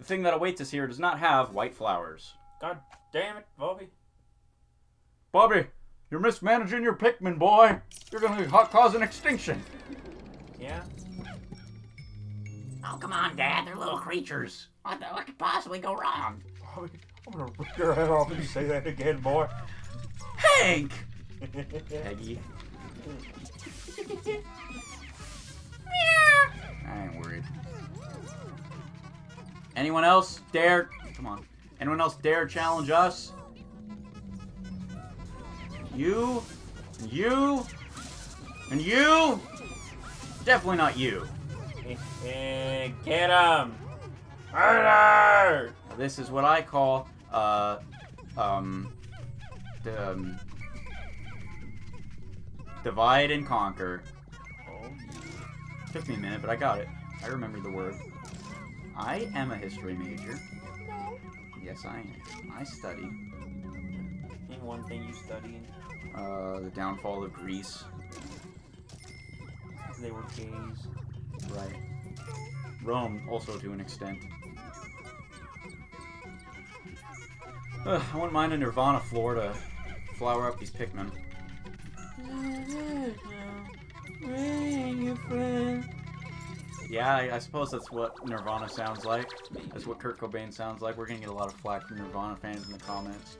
thing that awaits us here does not have white flowers. God damn it, Bobby. Bobby, you're mismanaging your Pikmin, boy. You're going to cause an extinction. Yeah? Oh, come on, Dad. They're little creatures. What could possibly go wrong? Bobby, I'm gonna rip your head off if you say that again, boy. Hank! Peggy. I ain't worried. Anyone else dare... Come on. Anyone else dare challenge us? You, and you, and you. Definitely not you. Get him! Murder! This is what I call, divide and conquer. Oh, Took me a minute, but I got it. I remembered the word. I am a history major. Yes, I am. I study. Name one thing you studied. The downfall of Greece. They were gays. Right. Rome, also to an extent. I wouldn't mind a Nirvana floor to flower up these Pikmin. Yeah, I suppose that's what Nirvana sounds like. That's what Kurt Cobain sounds like. We're gonna get a lot of flack from Nirvana fans in the comments.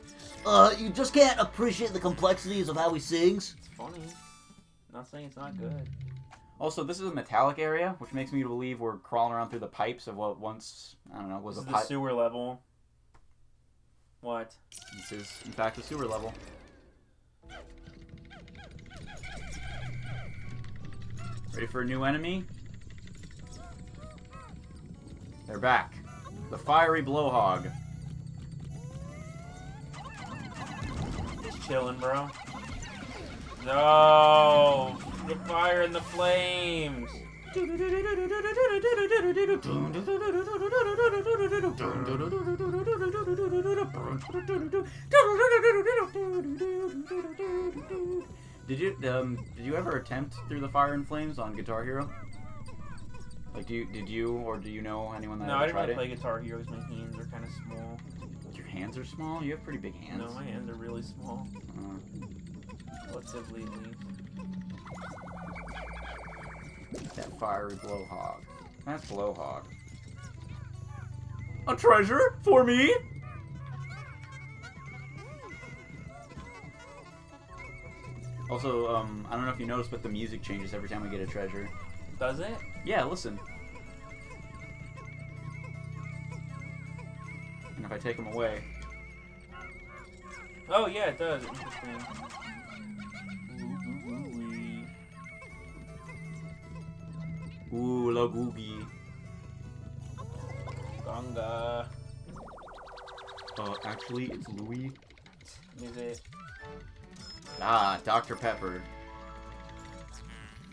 You just can't appreciate the complexities of how he sings. It's funny. Not saying it's not good. Also, this is a metallic area, which makes me believe we're crawling around through the pipes of what once, I don't know, was This a is the pipe. sewer level. What? This is, in fact, a sewer level. Ready for a new enemy? They're back. The fiery blowhog. Just chilling, bro. No! The fire and the flames! Did you ever attempt Through the Fire and Flames on Guitar Hero? Like, did you, or do you know anyone that No, ever I didn't tried really it? play Guitar Hero because my hands are kind of small. Your hands are small? You have pretty big hands. No, my hands are really small. Relatively, at least. That fiery blowhog. That's blowhog. A treasure for me? Also, I don't know if you noticed, but the music changes every time we get a treasure. Does it? Yeah, listen. And if I take them away... Oh, yeah, it does. Interesting. Ooh, la googie. Ganga. Actually, it's Louis. Is it? Ah, Dr. Pepper.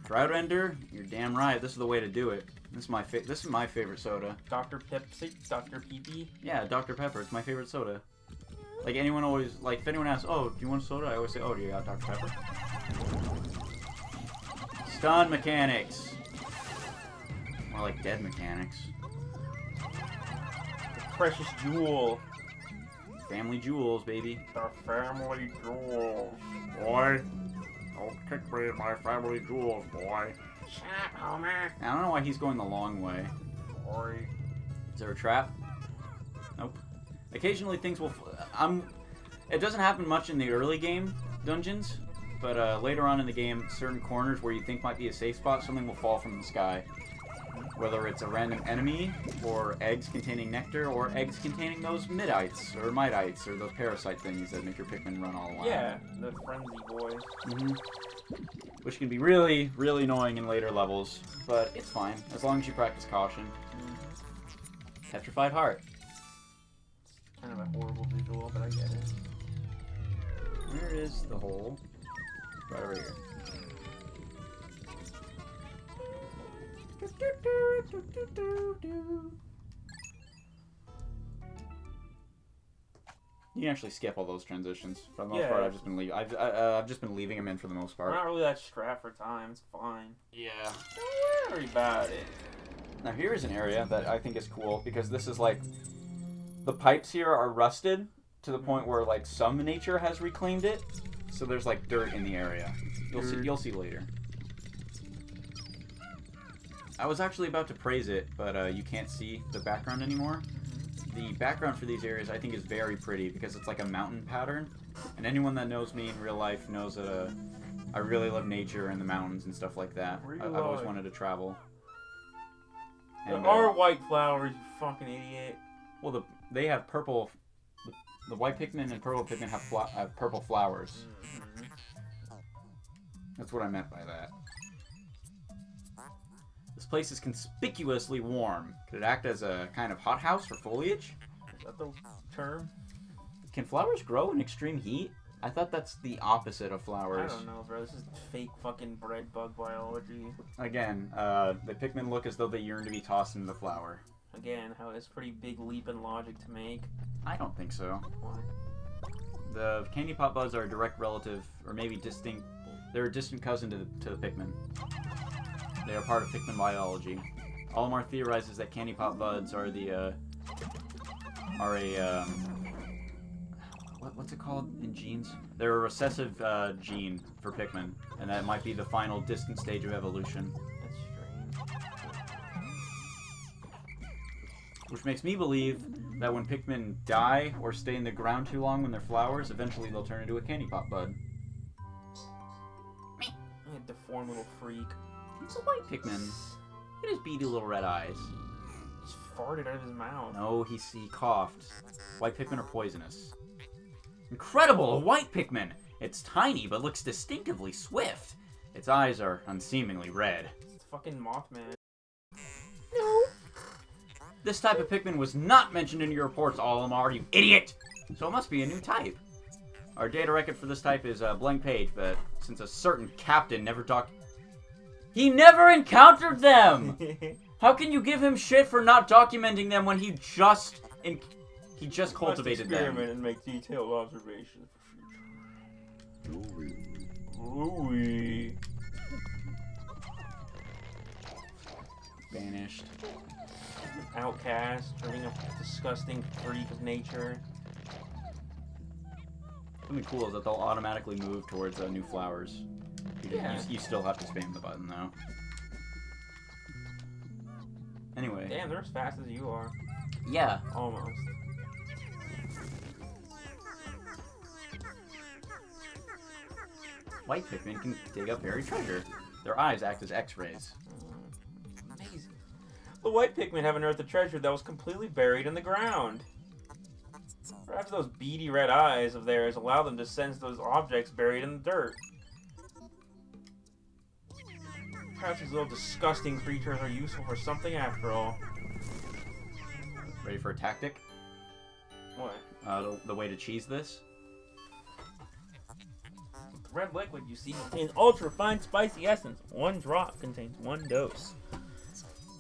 Drought Ender? You're damn right. This is the way to do it. This is my favorite soda. Dr. Pepsi? Dr. Pee-Pee? Yeah, Dr. Pepper. It's my favorite soda. Like, anyone always... Like, if anyone asks, oh, do you want a soda? I always say, oh, do you got Dr. Pepper? Stun mechanics. More like dead mechanics. The precious jewel. Family jewels, baby. The family jewels. Boy, don't kick me in my family jewels, boy. Shut up, Homer. I don't know why he's going the long way. Boy. Is there a trap? Nope. Occasionally things will... It doesn't happen much in the early game dungeons, but later on in the game, certain corners where you think might be a safe spot, something will fall from the sky. Whether it's a random enemy, or eggs containing nectar, or eggs containing those midites, or mitites, or those parasite things that make your Pikmin run all wild. Yeah, the frenzy boys. Which can be really, really annoying in later levels, but it's fine, as long as you practice caution. Petrified Heart. It's kind of a horrible visual, but I get it. Where is the hole? Right over here. You can actually skip all those transitions. For the most part, I've just been leaving. I've just been leaving them in for the most part. We're not really that strapped for time. It's fine. Yeah. Don't worry about it. Now here is an area that I think is cool because this is like the pipes here are rusted to the point where like some nature has reclaimed it. So there's like dirt in the area. You'll see later. I was actually about to praise it, but you can't see the background anymore. The background for these areas I think is very pretty because it's like a mountain pattern. And anyone that knows me in real life knows that I really love nature and the mountains and stuff like that. I've always wanted to travel. There are white flowers, you fucking idiot. Well, they have purple. The white Pikmin and purple Pikmin have purple flowers. That's what I meant by that. This place is conspicuously warm. Could it act as a kind of hothouse for foliage? Is that the term? Can flowers grow in extreme heat? I thought that's the opposite of flowers. I don't know, bro. This is fake fucking bread bug biology. Again, the Pikmin look as though they yearn to be tossed into the flower. Again, how it's a pretty big leap in logic to make. I don't think so. Why? The candy pop buds are a direct relative, or maybe distinct. They're a distant cousin to the Pikmin. They are part of Pikmin biology. Olimar theorizes that candy pop buds are what's it called in genes? They're a recessive gene for Pikmin, and that might be the final distant stage of evolution. That's strange. Which makes me believe that when Pikmin die or stay in the ground too long when they're flowers, eventually they'll turn into a candy pop bud. A deformed little freak. It's a white Pikmin. Look at his beady little red eyes. He just farted out of his mouth. No, he coughed. White Pikmin are poisonous. Incredible! A white Pikmin! It's tiny, but looks distinctively swift. Its eyes are unseemingly red. It's fucking Mothman. No. This type of Pikmin was not mentioned in your reports, Olimar, you idiot! So it must be a new type. Our data record for this type is a blank page, but since a certain captain never talked... He never encountered them! How can you give him shit for not documenting them when he just cultivated them? Experiment and make detailed observations for future. Ooh. Banished. Outcast, turning a disgusting freak of nature. Something cool is that they'll automatically move towards new flowers. You still have to spam the button, though. Anyway. Damn, they're as fast as you are. Yeah. Almost. White Pikmin can dig up buried treasure. Their eyes act as X-rays. Amazing. The white Pikmin have unearthed a treasure that was completely buried in the ground. Perhaps those beady red eyes of theirs allow them to sense those objects buried in the dirt. Perhaps these little disgusting creatures are useful for something after all. Ready for a tactic? What? The way to cheese this? The red liquid you see contains ultra-fine spicy essence. 1 drop contains 1 dose.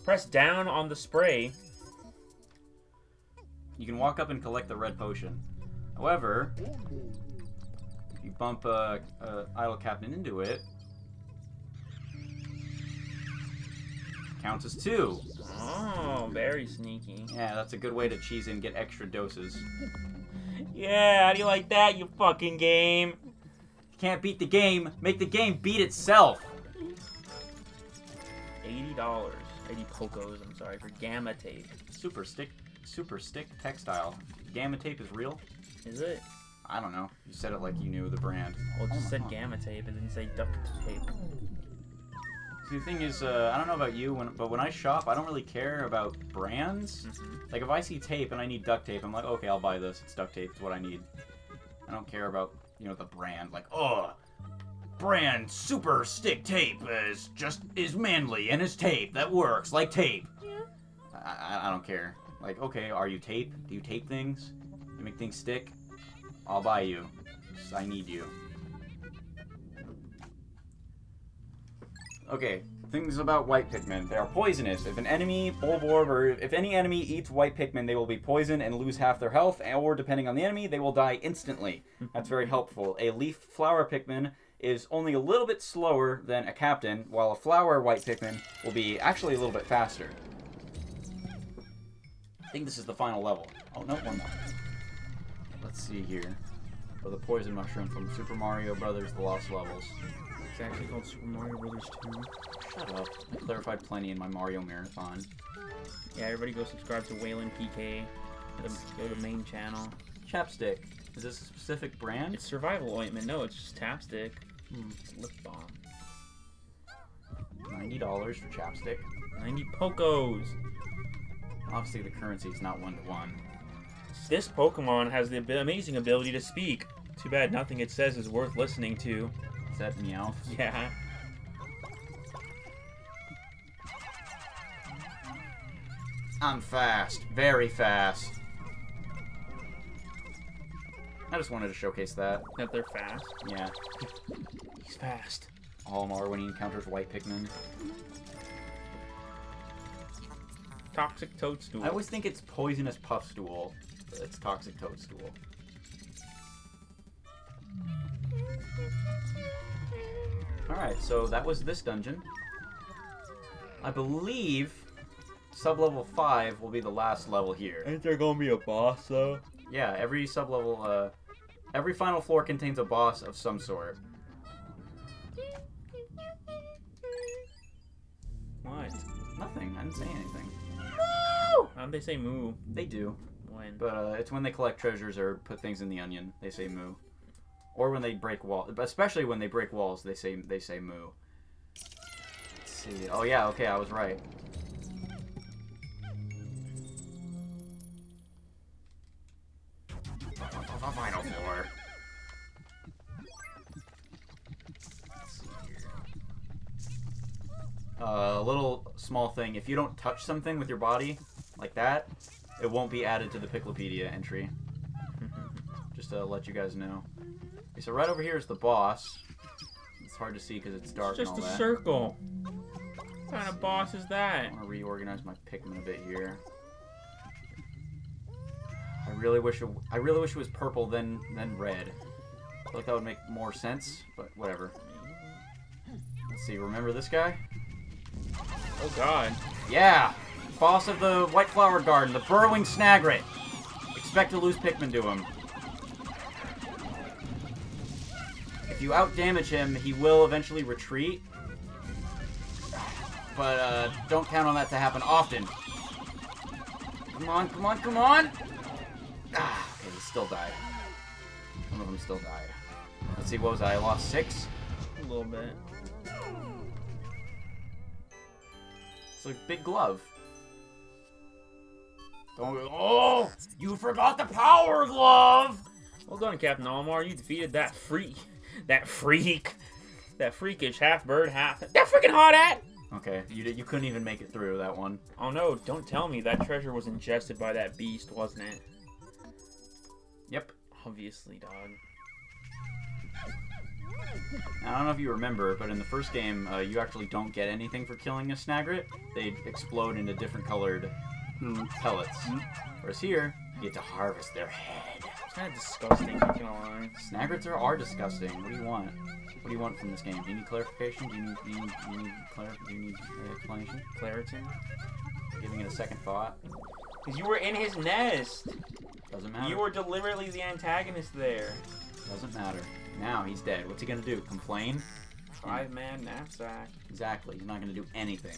Press down on the spray. You can walk up and collect the red potion. However, if you bump Idle Captain into it, counts as 2. Oh, very sneaky. Yeah, that's a good way to cheese and get extra doses. Yeah, how do you like that, you fucking game? If you can't beat the game, make the game beat itself. $80. 80 pocos, I'm sorry, for gamma tape. Superstick Textile. Gamma tape is real? Is it? I don't know. You said it like you knew the brand. Well, it just said gamma tape, it didn't say duct tape. See, the thing is, I don't know about you, but when I shop, I don't really care about brands. Like, if I see tape and I need duct tape, I'm like, okay, I'll buy this. It's duct tape. It's what I need. I don't care about, the brand. Like, brand Superstick tape is manly and is tape. That works like tape. Yeah. I don't care. Like, okay, are you tape? Do you tape things? You make things stick? I'll buy you. I need you. Okay, things about white Pikmin. They are poisonous. If an enemy, Billboard, or if any enemy eats white Pikmin, they will be poisoned and lose half their health, or depending on the enemy, they will die instantly. That's very helpful. A leaf flower Pikmin is only a little bit slower than a captain, while a flower white Pikmin will be actually a little bit faster. think this is the final level. Oh, no, one more. Let's see here. Oh, the poison mushroom from Super Mario Brothers: The Lost Levels. It's actually called Super Mario Brothers 2. Shut up. I clarified plenty in my Mario Marathon. Yeah, everybody go subscribe to Waylon PK. Go to main channel. Chapstick. Is this a specific brand? It's survival ointment. No, it's just Tapstick. It's lip balm. $90 for chapstick. 90 Pokos. Obviously, the currency is not 1-to-1. This Pokemon has the amazing ability to speak. Too bad nothing it says is worth listening to. Is that Meowth? Yeah. I'm fast. Very fast. I just wanted to showcase that. That they're fast. Yeah. He's fast. Olimar when he encounters White Pikmin. Toxic Toadstool. I always think it's poisonous Puffstool, but it's toxic Toadstool. Alright, so that was this dungeon. I believe sub-level 5 will be the last level here. Ain't there gonna be a boss, though? Yeah, every sub-level, every final floor contains a boss of some sort. What? Nothing, I didn't say anything. How'd they say moo? They do, When? but it's when they collect treasures or put things in the onion, they say moo. Or when they break walls, especially when they break walls, they say moo. Let's see. Oh yeah, okay, I was right. Final floor. Let's see here. A little small thing. If you don't touch something with your body, like that, it won't be added to the Piclopedia entry. Just to let you guys know. Okay, so right over here is the boss. It's hard to see because it's dark It's and just all a that. circle. What kind of boss is that? I want to reorganize my Pikmin a bit here. I really wish it was purple then red. I feel like that would make more sense, but whatever. Let's see. Remember this guy? Oh god. Yeah, boss of the White Flower Garden, the Burrowing Snagret. Expect to lose Pikmin to him. If you outdamage him, he will eventually retreat. But don't count on that to happen often. Come on, come on, come on! Ah, okay, he still died. Some of them still died. Let's see, what was I lost 6? A little bit. It's a big glove. Don't. Oh! You forgot the power glove! Well done, Captain Olimar. You defeated that freak. That freak. That freakish half bird, half. That freaking hot at! Okay, you couldn't even make it through that one. Oh no, don't tell me that treasure was ingested by that beast, wasn't it? Yep. Obviously, dog. Now, I don't know if you remember, but in the first game, you actually don't get anything for killing a Snagret. They explode into different colored pellets. Whereas here, you get to harvest their head. It's kind of disgusting, not gonna lie. Snagrets are disgusting. What do you want? What do you want from this game? Do you need clarification? Do you need explanation? Claritin? Giving it a second thought? Because you were in his nest. Doesn't matter. You were deliberately the antagonist there. Doesn't matter. Now he's dead. What's he gonna do? Complain? 5-man knapsack. Exactly. He's not gonna do anything.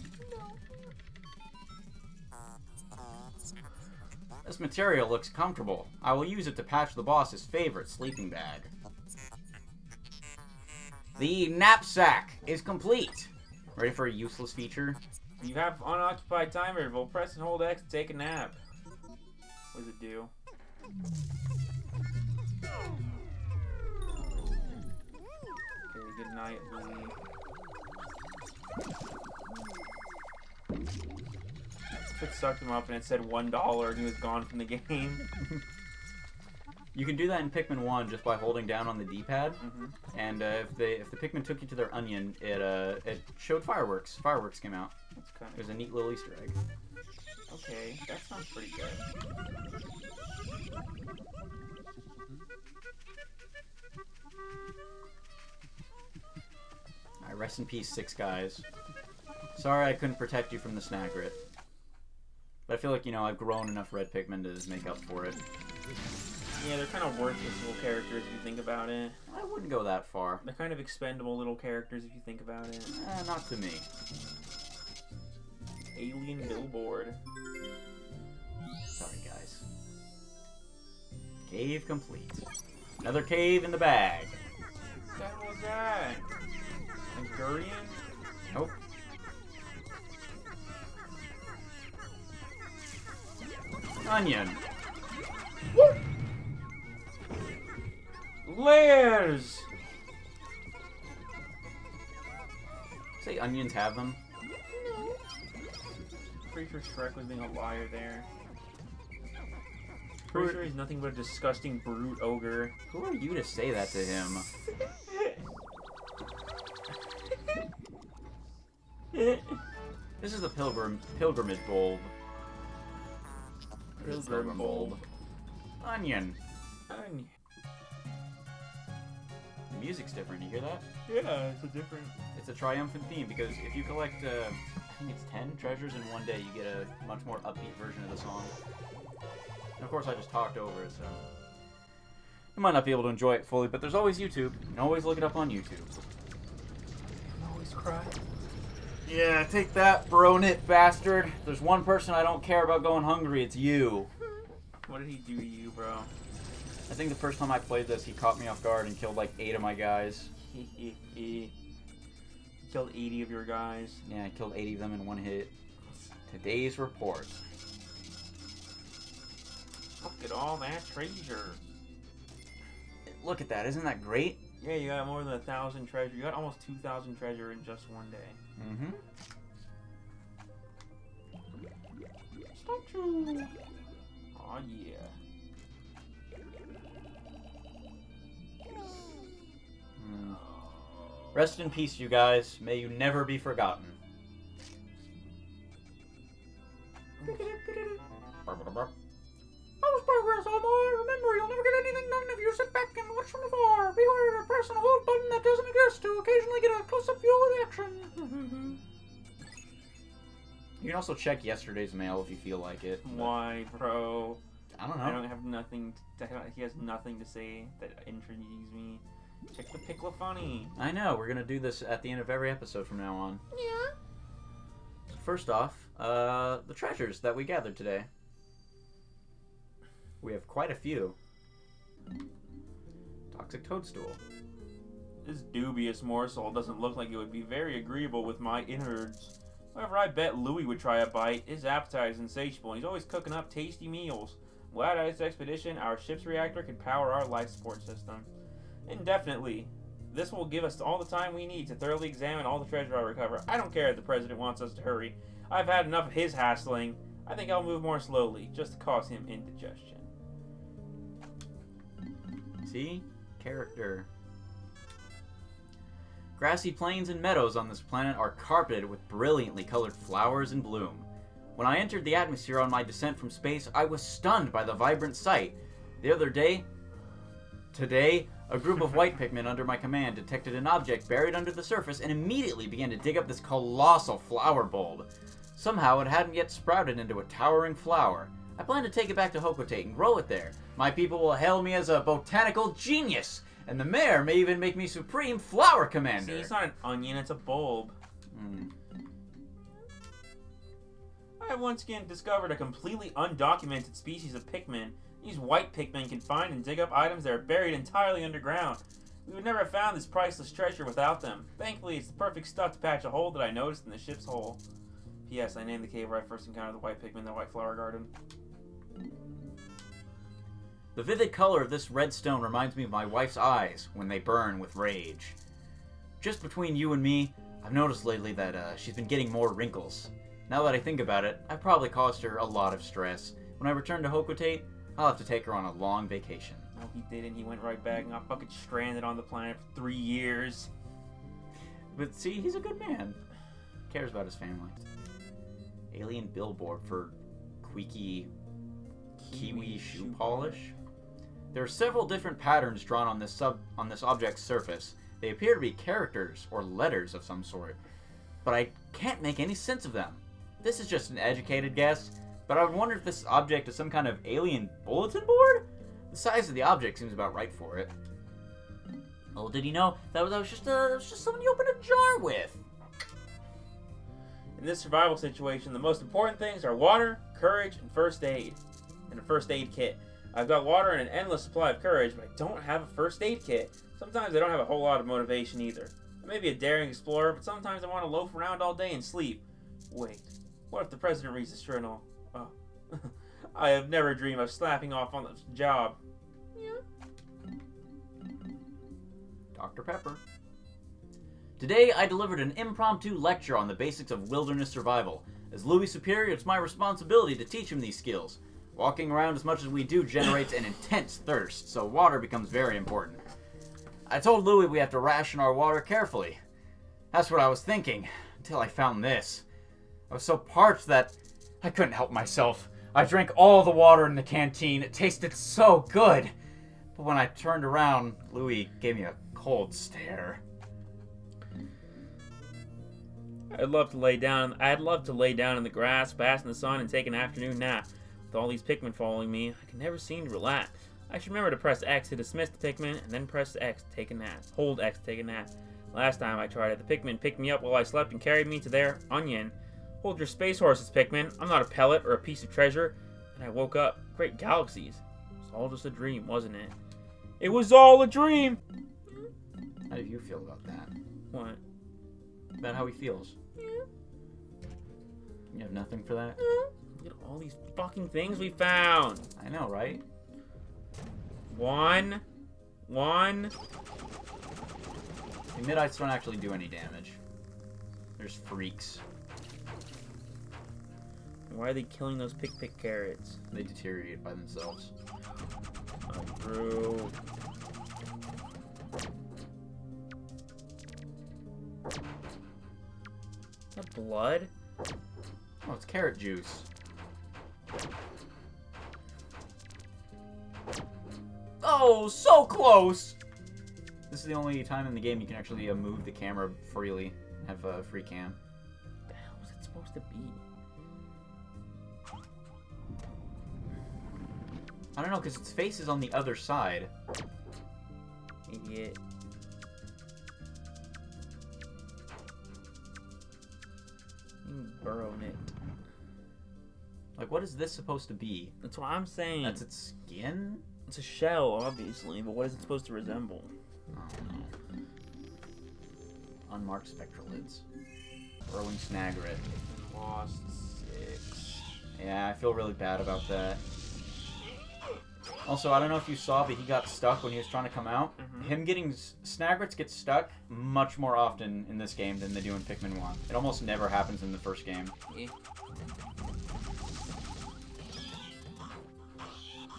This material looks comfortable. I will use it to patch the boss's favorite sleeping bag. The knapsack is complete. Ready for a useless feature? You have unoccupied time interval. Press and hold X to take a nap. What does it do? Okay, good night, Lee. It sucked him up and it said $1 and he was gone from the game. You can do that in Pikmin 1 just by holding down on the D-pad. Mhm. And if the Pikmin took you to their onion, it showed fireworks. Fireworks came out. That's kind It was a neat little Easter egg. of okay. That sounds pretty good. Alright, rest in peace, 6 guys. Sorry I couldn't protect you from the Snagret. But I feel like, I've grown enough red Pikmin to make up for it. Yeah, they're kind of worthless little characters if you think about it. I wouldn't go that far. They're kind of expendable little characters if you think about it. Not to me. Alien Billboard. Sorry, guys. Cave complete. Another cave in the bag. What the hell was that? A Gurian? Nope. Onion. Layers! Say onions have them. No. Pretty sure Shrek was being a liar there. Pretty sure he's nothing but a disgusting brute ogre. Who are you to say that to him? This is the Pilgrimage Bulb. Pilgrim Bulb. Onion. Onion. The music's different, you hear that? Yeah, it's a different... It's a triumphant theme, because if you collect, I think it's 10 treasures in one day, you get a much more upbeat version of the song. And of course I just talked over it, so... You might not be able to enjoy it fully, but there's always YouTube. You can always look it up on YouTube. I always cry. Yeah, take that, bro-knit bastard. There's one person I don't care about going hungry, it's you. What did he do to you, bro? I think the first time I played this, he caught me off guard and killed like 8 of my guys. He killed 80 of your guys. Yeah, I killed 80 of them in one hit. Today's report. Look at all that treasure. Look at that, isn't that great? Yeah, you got more than 1,000 treasure. You got almost 2,000 treasure in just one day. Mm-hmm. Statue! Aw, yeah. Rest in peace, you guys. May you never be forgotten. How's progress, Omar? Remember, you'll never get anything done if you sit back and watch from afar. Beware of pressing a hold button that doesn't exist to occasionally get a close-up view of the action. You can also check yesterday's mail if you feel like it. Why, bro? I don't know. I don't have nothing. He has nothing to say that intrigues me. Check the Pickle Funny. I know. We're gonna do this at the end of every episode from now on. Yeah? First off, the treasures that we gathered today. We have quite a few. Toxic Toadstool. This dubious morsel doesn't look like it would be very agreeable with my innards. However, I bet Louie would try a bite. His appetite is insatiable, and he's always cooking up tasty meals. Glad at this expedition, our ship's reactor can power our life support system. Indefinitely. This will give us all the time we need to thoroughly examine all the treasure I recover. I don't care if the president wants us to hurry. I've had enough of his hassling. I think I'll move more slowly, just to cause him indigestion. See? Character. Grassy plains and meadows on this planet are carpeted with brilliantly colored flowers in bloom. When I entered the atmosphere on my descent from space, I was stunned by the vibrant sight. Today, a group of White Pikmin under my command detected an object buried under the surface and immediately began to dig up this colossal flower bulb. Somehow it hadn't yet sprouted into a towering flower. I plan to take it back to Hocotate and grow it there. My people will hail me as a botanical genius, and the mayor may even make me supreme flower commander. See, it's not an onion, it's a bulb. I have once again discovered a completely undocumented species of Pikmin. These White Pikmin can find and dig up items that are buried entirely underground. We would never have found this priceless treasure without them. Thankfully, it's the perfect stuff to patch a hole that I noticed in the ship's hull. P.S. I named the cave where I first encountered the White Pikmin the White Flower Garden. The vivid color of this red stone reminds me of my wife's eyes when they burn with rage. Just between you and me, I've noticed lately that she's been getting more wrinkles. Now that I think about it, I've probably caused her a lot of stress. When I return to Hocotate, I'll have to take her on a long vacation. No, he didn't. He went right back and got fucking stranded on the planet for 3 years. But see, he's a good man. Cares about his family. Alien Billboard for Queaky Kiwi shoe polish. There are several different patterns drawn on this object's surface. They appear to be characters or letters of some sort, but I can't make any sense of them. This is just an educated guess, But I wonder if this object is some kind of alien bulletin board? The size of the object seems about right for it. Oh, did he know that was just something you opened a jar with? In this survival situation, the most important things are water, courage, and first aid. And a first aid kit. I've got water and an endless supply of courage, but I don't have a first aid kit. Sometimes I don't have a whole lot of motivation either. I may be a daring explorer, but sometimes I want to loaf around all day and sleep. Wait, what if the president reads this journal? Oh, I have never dreamed of slapping off on this job. Dr. Pepper. Today, I delivered an impromptu lecture on the basics of wilderness survival. As Louis' superior, it's my responsibility to teach him these skills. Walking around as much as we do generates an intense thirst, so water becomes very important. I told Louis we have to ration our water carefully. That's what I was thinking, until I found this. I was so parched that I couldn't help myself. I drank all the water in the canteen. It tasted so good. But when I turned around, Louis gave me a cold stare. I'd love to lay down in the grass, bask in the sun, and take an afternoon nap. With all these Pikmin following me, I can never seem to relax. I should remember to press X to dismiss the Pikmin, and then press X to take a nap. Hold X to take a nap. Last time I tried it, the Pikmin picked me up while I slept and carried me to their onion. Hold your space horses, Pikmin. I'm not a pellet or a piece of treasure. And I woke up. Great galaxies. It was all just a dream, wasn't it? It was all a dream! How do you feel about that? What? About how he feels? You have nothing for that? Look at all these fucking things we found. I know, right? One. The Midites don't actually do any damage. There's freaks. Why are they killing those pick carrots? They deteriorate by themselves. True. Is that blood? Oh, it's carrot juice. Oh, so close! This is the only time in the game you can actually move the camera freely. Have a free cam. What the hell was it supposed to be? I don't know, because its face is on the other side. Idiot. Burrow in it. Like, what is this supposed to be? That's what I'm saying. That's its skin? It's a shell, obviously, but what is it supposed to resemble? I don't know. Unmarked spectralids. Burrowing Snagret. Lost 6. Yeah, I feel really bad about that. Also, I don't know if you saw, but he got stuck when he was trying to come out. Him getting... Snagrets get stuck much more often in this game than they do in Pikmin 1. It almost never happens in the first game. Yeah.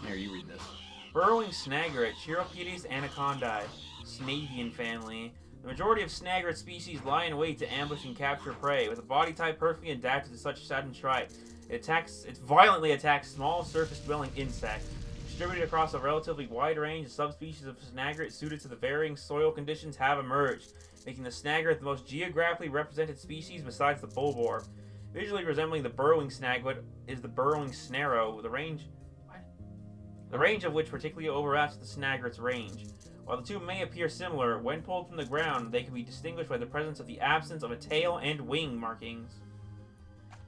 Here, you read this. Burrowing Snagret, Chiropeides anacondae, Snavian family. The majority of Snagret species lie in wait to ambush and capture prey. With a body type perfectly adapted to such sudden strike, it violently attacks small surface-dwelling insects. Distributed across a relatively wide range, the subspecies of Snagret suited to the varying soil conditions have emerged, making the Snagret the most geographically represented species besides the Billboard. Visually resembling the Burrowing Snagret is the Burrowing Snarrow, the range of which particularly overlaps the Snagret's range. While the two may appear similar, when pulled from the ground, they can be distinguished by the presence of the absence of a tail and wing markings.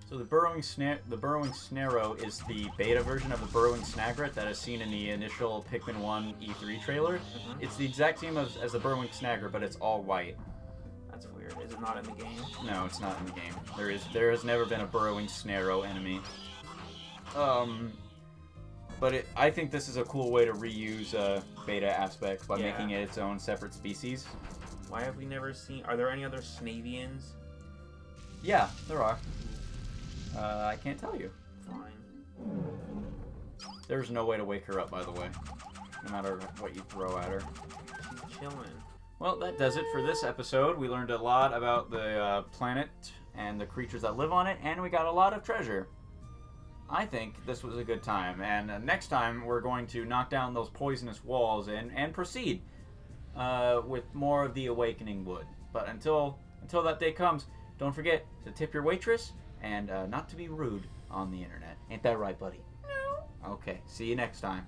So the Burrowing Snarrow is the beta version of the Burrowing Snagret that is seen in the initial Pikmin 1 E3 trailer. It's the exact same as the Burrowing Snagret, but it's all white. That's weird. Is it not in the game? No, it's not in the game. There has never been a Burrowing Snarrow enemy. But I think this is a cool way to reuse beta aspects by making it its own separate species. Why have we never seen... Are there any other Snavians? Yeah, there are. I can't tell you. Fine. There's no way to wake her up, by the way. No matter what you throw at her. She's chilling. Well, that does it for this episode. We learned a lot about the planet and the creatures that live on it, and we got a lot of treasure. I think this was a good time, and next time we're going to knock down those poisonous walls and proceed with more of the awakening wood. But until that day comes, don't forget to tip your waitress and not to be rude on the internet. Ain't that right, buddy? No. Okay, see you next time.